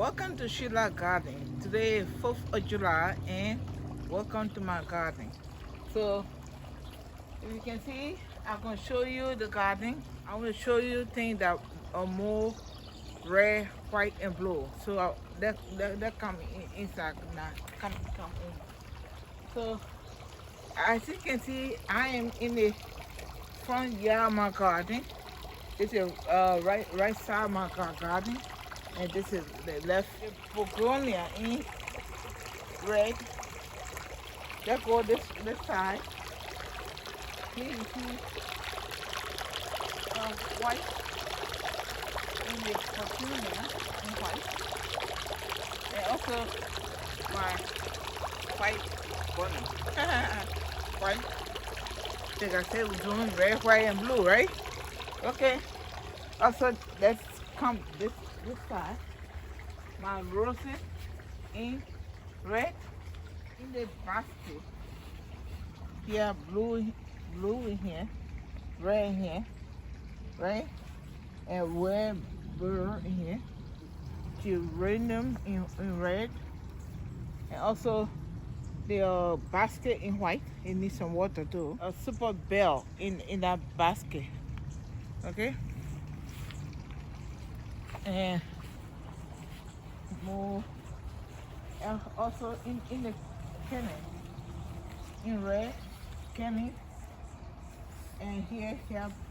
Welcome to Shela Garden. Today is 4th of July and welcome to my garden. So if you can see, I'm going to show you the garden. I want to show you things that are more red, white, and blue. So that come inside now. Come in. So as you can see, I am in the front yard of my garden. This is right side of my garden. And this is the left begonia in red. That go this side. Here you see white in the begonia in white. And also my white bunny. White. Like I said, we're doing red, white, and blue, right? Okay. Also, let's come this side. My roses in red in the basket. Here, blue in here, red in here, right? And red bird in here. Geranium in red. And also the basket in white. It needs some water too. A super bell in that basket. Okay? And more also in the cannon in red cannon, and here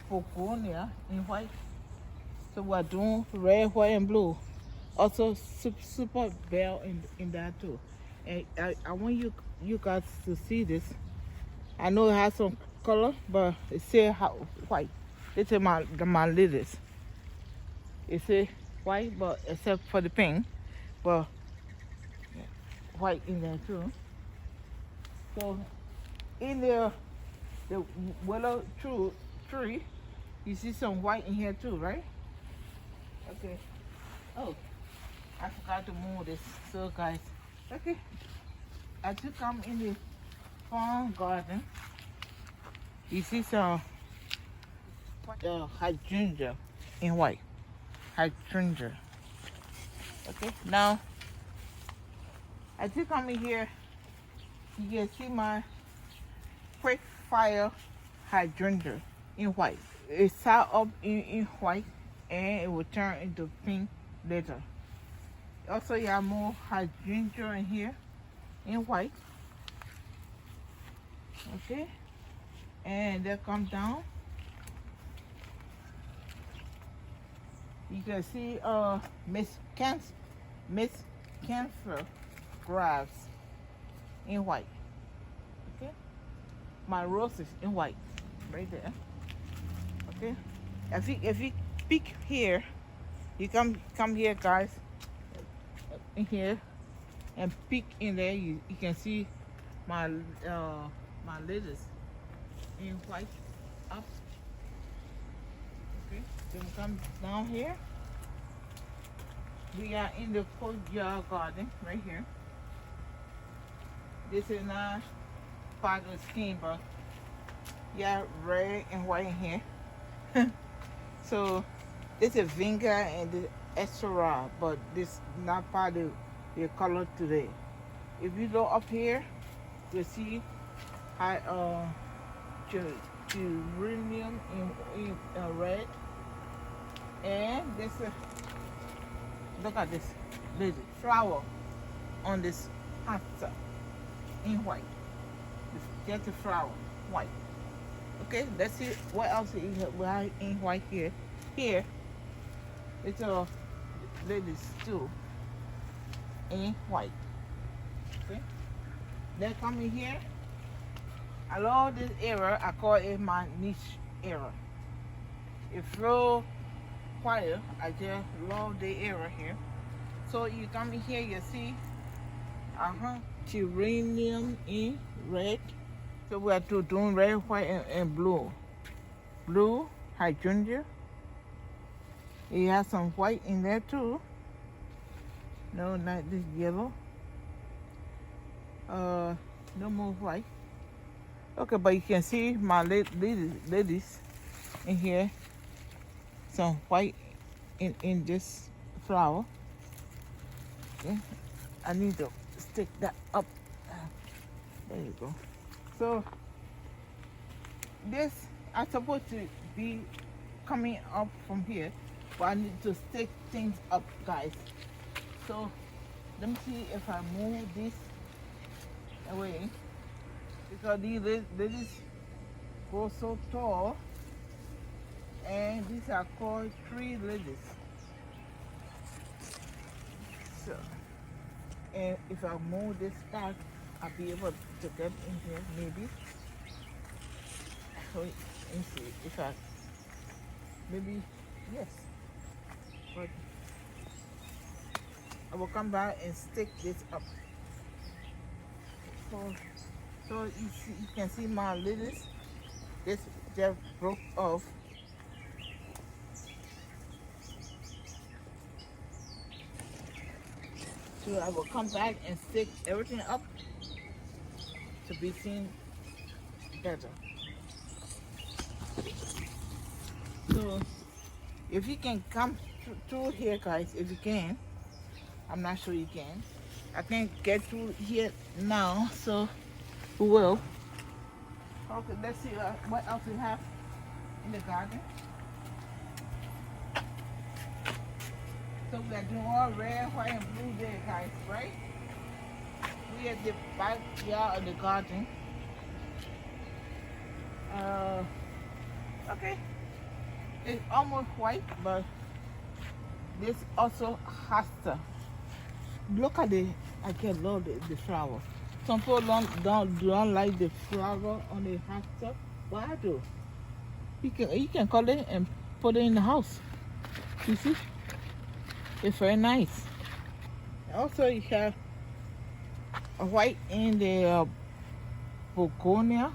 begonia in white. So we're doing red, white, and blue. Also super bell in that too. And I want you guys to see this. I know it has some color, but it says white. This is my lilies. It says white, but except for the pink, but white in there too. So in the willow tree, you see some white in here too, right? Okay. Oh, I forgot to move this. So guys, okay. As you come in the farm garden, you see some hydrangea in white. Hydrangea. Okay, now as you come in here, you can see my quick fire hydrangea in white. It start up in white and it will turn into pink later. Also, you have more hydrangea in here in white. Okay, and they come down. You can see Miss Cancer grass in white. Okay, my roses in white, right there. Okay, if you peek here, you come here, guys, in here, and peek in there. You can see my my lilies in white up. Okay, then come down here. We are in the courtyard garden right here. This is not part of the scheme, but yeah, red and white in here. So this is vinegar and the extra raw, but this not part of the color today. If you look up here, you see how geranium in red, and this look at this lily flower on this pasta in white. Just the flower white. Okay, let's see what else is in white here. Here it's a lilies too in white. Okay, they come in here. I love this area. I call it my niche area. It flow quiet. I just love the area here. So you come in here, you see geranium in red. So we are doing red, white, and blue. Blue hydrangea. It has some white in there too. No, not this yellow. No more white. Okay, but you can see my ladies in here. Some white in this flower. Okay, I need to stick that up. There you go. So this are supposed to be coming up from here, but I need to stick things up, guys. So let me see if I move this away, because these lilies grow so tall, and these are called tree lilies. So, and if I move this back, I'll be able to get in here maybe. So let me see if I maybe yes, but I will come back and stick this up. So you see, you can see my lilies. This just broke off. So I will come back and stick everything up to be seen better. So if you can come through here, guys, if you can. I'm not sure you can. I can't get through here now, so we will. Okay, let's see what else we have in the garden. So we are doing all red, white, and blue there, guys, right? We at the backyard of the garden. Okay, it's almost white, but this also has to look at the. I can love the flower. Some people don't like the flower on the hosta, but I do. You can cut it and put it in the house. You see, it's very nice. Also, you have a white in the Pogonia.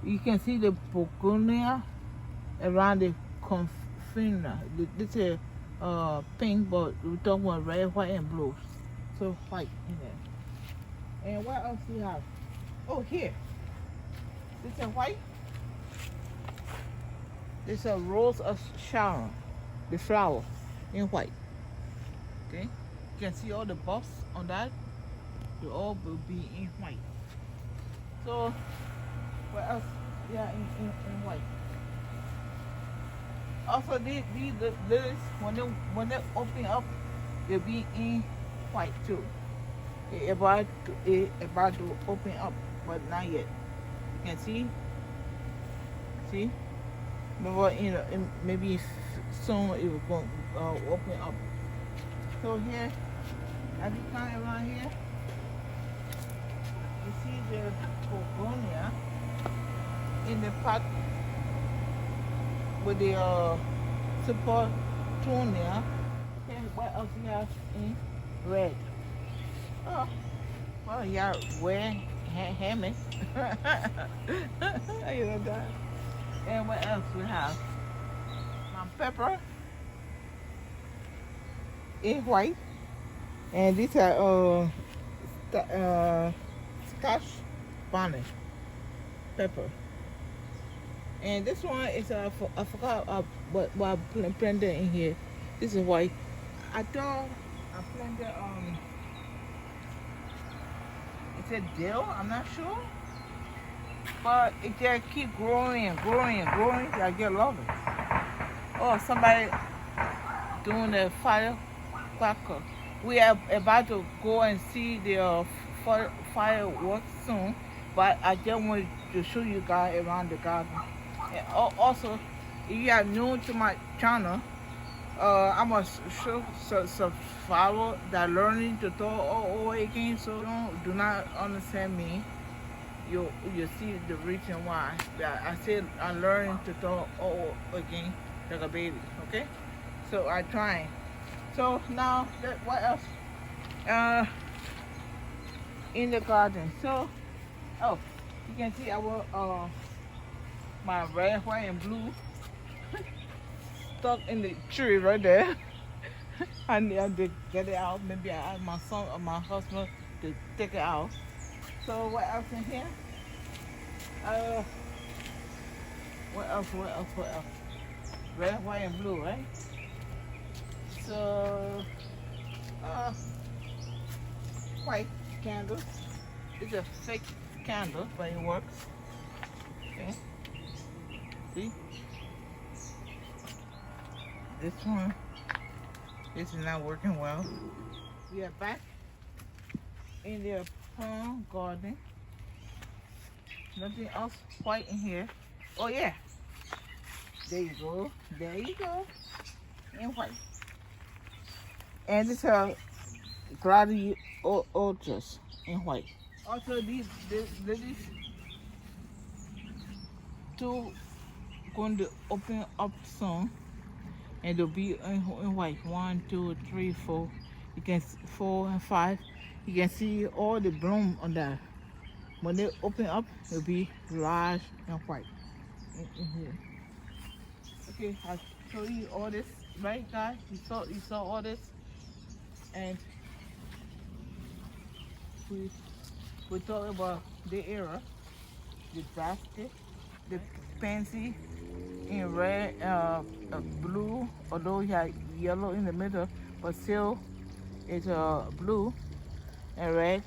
You can see the Pogonia around the confina. This is pink, but we're talking about red, white, and blue. So white in there. And what else do you have? Oh, here. This is white. This is a rose of Sharon, the flower in white. Okay, you can see all the buffs on that. They all will be in white. So what else? Yeah, in white. Also, these lilies, when they open up, they'll be in white too. It's about to open up, but not yet. You can see. See. But maybe soon it will go open up. So here, as you come around here, you see the Pogonia in the pot with the support tunia. Okay, what else you have in red? Oh, well, you have red hammock. You know that. And what else we have? My pepper in white, and these are Scotch bonnet pepper. And this one is I forgot what I planted in here. This is white. I thought I planted it's a dill. I'm not sure. But it just keep growing and growing and growing. I get love it. Oh, somebody doing the firecracker. We are about to go and see the fireworks soon, but I just wanted to show you guys around the garden. And also, if you are new to my channel, I'm gonna show some follow that learning to throw all again. So do not understand me. You see the reason why I said I learned to throw all again like a baby. Okay, so I trying. So now what else? In the garden. So oh, you can see our my red, white, and blue stuck in the tree right there. I need to get it out. Maybe I ask my son or my husband to take it out. So what else in here? What else? Red, white, and blue, right? So white candle. It's a fake candle, but it works. Okay. See? This one is not working well. We are back in the palm garden. Nothing else white in here. Oh yeah. There you go. There you go. In white. And this is gladiolus in white. Also these two going to open up soon. And they'll be in white. 1, 2, 3, 4. You can see 4 and 5. You can see all the bloom on that. When they open up, it'll be large and white in here. Okay, I'll show you all this, right, guys? You saw all this, and we talk about the era, the basket, the pansy in red, blue, although you have yellow in the middle, but still it's blue and red.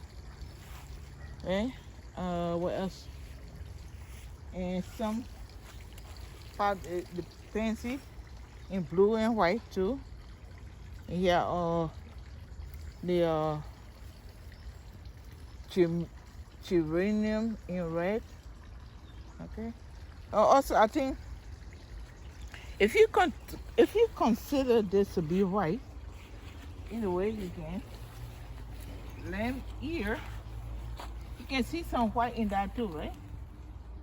Okay, what else? And some part the pansy in blue and white too. And here the geranium in red. Okay. Also, I think if you consider this to be white, in a way you can. Lamb ear, you can see some white in that too, right?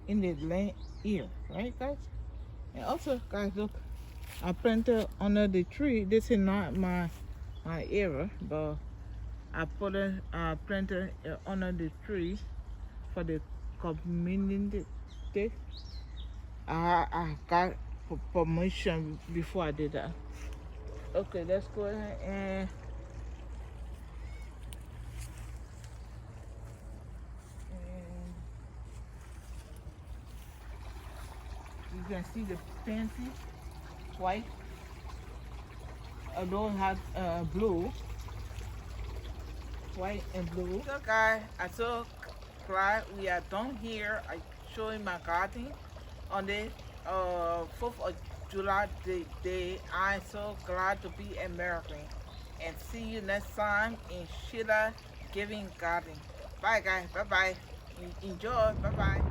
In the lamb ear, right, guys? And also, guys, look, I planted under the tree. This is not my area, but I planted under the tree for the community. I got permission before I did that. Okay, let's go ahead and you can see the pansy white. Although it has blue, white and blue. So guys, I so glad we are done here. I showing my garden on the 4th of July day. I'm so glad to be American. And see you next time in Shela Giving Garden. Bye guys, bye bye. Enjoy, bye bye.